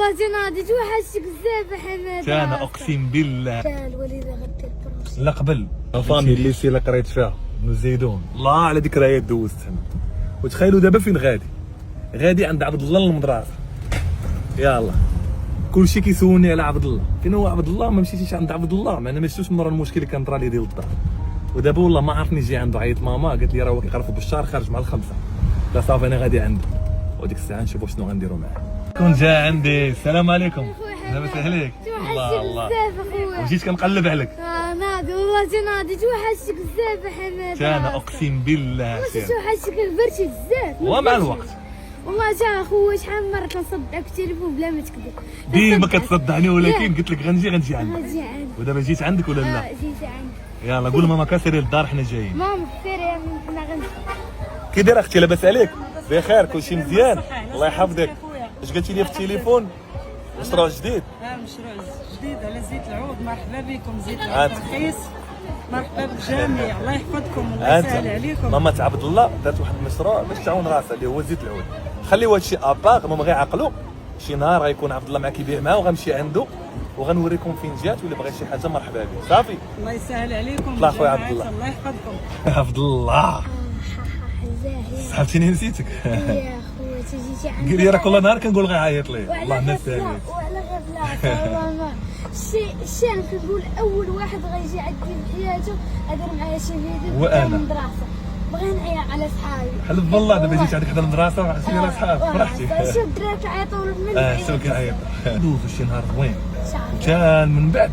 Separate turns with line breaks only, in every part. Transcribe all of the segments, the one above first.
والله جنادي توحشك بزاف حماد.
انا اقسم بالله
الوالده غدير بروسي
لا قبل فامي اللي سي اللي قريت فيها من الزيدون الله على ذكريات دوزتها. وتخيلوا دابا فين غادي عند عبد الله المدرسه. يلا كلشي كيسولني على عبد الله، فين هو عبد الله؟ ما مشيتيش عند عبد الله، ما انا ما شفتوش مره المشكل اللي كان طرا لي ديال الدار. ودابا والله ما عرفني نجي عنده، عيط ماما قالت لي راه هو كيقرفوا بالشهر خارج مع الخمسه. لا صافي انا غادي عنده، وديك الساعه نشوفوا شنو غنديروا معاه. كون جا عندي السلام عليكم لاباس عليك؟ الله الله
بزاف اخويا
وجيت كنقلب عليك.
ناضي والله جنادي توحشك بزاف حماد.
انا اقسم بالله
واش توحشك كبرتي بزاف
ومع الوقت
والله جا اخويا شحال من مره كنصدعك في التليفون بلا ما تكذب.
ديما كتصدعني ولكن قلت لك غنجي عندك.
غنجي عندك
ودابا جيت عندك ولا لا؟
جيت عندك.
يلا قول ماما كاسيري للدار حنا جايين.
ماما سيري حنا غنجي.
كي دايره اختي لاباس عليك؟ بخير كلشي مزيان الله يحفظك. اش قلتي لي في التليفون؟ مشروع جديد؟
مشروع جديد على زيت العود. مرحبا بكم زيت العود رخيص. مرحبا بالجميع الله يحفظكم والله يسهل عليكم.
ماما تاع عبد الله دارت واحد المشروع باش تعاون راسها اللي هو زيت العود. خليو هادشي اباغ ماما غير عقلو شي نهار غيكون عبد الله معاه كيبيع معاه وغنمشي عنده وغنوريكم فين جات واللي بغى شي حاجه مرحبا به. صافي
الله يسهل عليكم.
الله خويا عبد الله
الله يحفظكم.
عبد الله صحابتيني نسيتك.
يا خويا تجيتي عندي
قال لي راه كل نهار كنقول غيعيط لي والله ما ساليت.
وعلى غفلات والله ما الشيء انا كنقول اول واحد غيجي عندي في حياته ادير معايا شي فيديو
وأنا.
المدرسه بغي نعيط على صحابي.
حلف بالله دابا جيت عندك حدا المدرسه وعرفتي على صحاب فرحتي.
شوف الدراري كيعيطوا من
سوق كيعيط دوزو شي نهار زوين
صافي
كان من بعد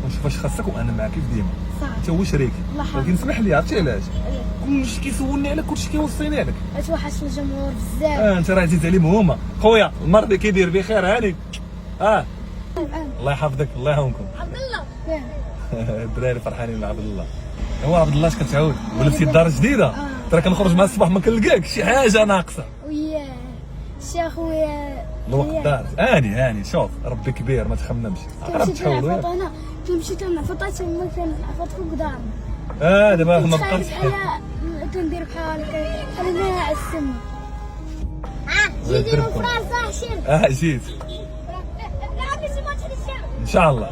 ونشوف واش خاصك وانا معاك كيف ديما حتى هو شريكي. ولكن اسمح لي عرفتي علاش؟ كلشي كيسولني عليك كلشي كيوصيني عليك.
توحشت الجمهور بزاف.
انت راه عزيز عليهم هما. خويا المرض كيدير بخير هاني. الله يحفظك الله يعاونكم.
عبد الله
الدراري فرحانين مع عبد الله. هو عبد الله اش كتعاود ولفتي الدار جديده ترى كنخرج مع الصباح ما كنلقاك شي حاجه ناقصه.
وياه شي اخويا
الوقت دار هاني شوف ربي كبير ما تخممش. راه تحاول وياك.
انا كنمشي كنعفط تما كنعفط فوق دارنا.
دابا ما بقاش
كندير بحال انا السم. جيتي من فرنسا شير.
جيت ان شاء الله.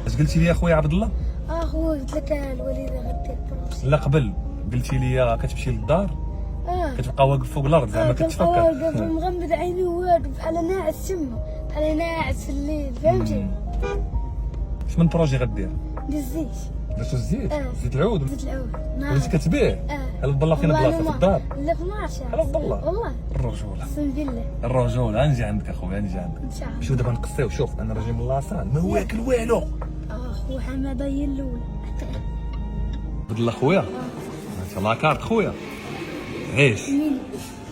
اش قلتي لي اخويا عبد الله؟
اخويا قلت لك الوالده غدير بروسي.
لا قبل قلتي لي كتمشي للدار كتبقى واقف فوق الارض زعما كتفكر.
واقف مغمض عيني وواقف بحال ناعس تما بحال ناعس في الليل فهمتي.
اش من بروجي غدير؟
ندير الزيت.
درتو الزيت؟ زيت العود؟
زيت العود
وليتي كتبيع؟ حلف بالله فين بلاصه في الدار؟
لا في مارشا.
حلف بالله
والله
الرجوله
اقسم بالله
الرجوله. غنجي عندك اخويا غنجي عندك
ان شاء الله.
شوف دابا نقصيو. شوف انا راجل من لاصال ما واكل والو.
اخو حماده هي الاولى.
عبد الله خويا انت لاكارت خويا عيش.
ميني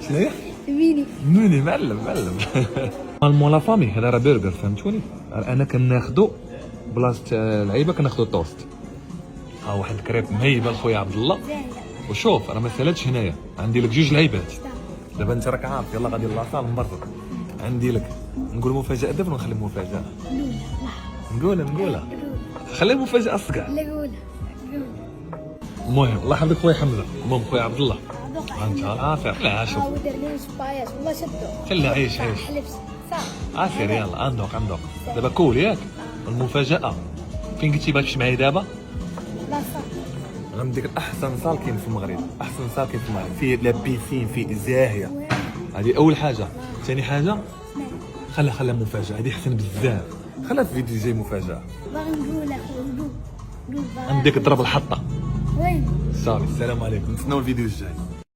شنو هي؟
ميني
معلم المولا فامي هذا راه برجر فهمتوني. انا كناخذو بلاصه العيبه كناخذو توست. واحد الكريب مهيبه لخويا عبد الله. وشوف راه ما سالاتش هنايا عندي لك جوج لعيبات. دابا انت راك عارف يلا غادي لاصال نبرر. عندي لك نقول مفاجاه دابا ونخلي مفاجاه. نقولها خلي المفاجاه الصقع.
لا قولها
المهم الله يحفظك خويا حمزه. المهم خويا عبد الله انت عافير. لا شوف
ودير لي سبايس والله شدو.
خليها عيش
حلبس صافي.
سير يلا عندك دابا كول ياك. المفاجاه فين قلتي باغي تمشي معايا دابا؟
لا صافي
غنديك احسن صال كاين في المغرب. احسن صال كاين في المغرب فيه لا بيسين فيه زاهيه. هذه اول حاجه. ثاني حاجه خليها مفاجاه. هذه احسن بزاف. خليها في فيديو جاي مفاجاه.
باغي نقول اخويا
عندك ضرب الحطه.
وين
صافي السلام عليكم نتسناو الفيديو الجاي.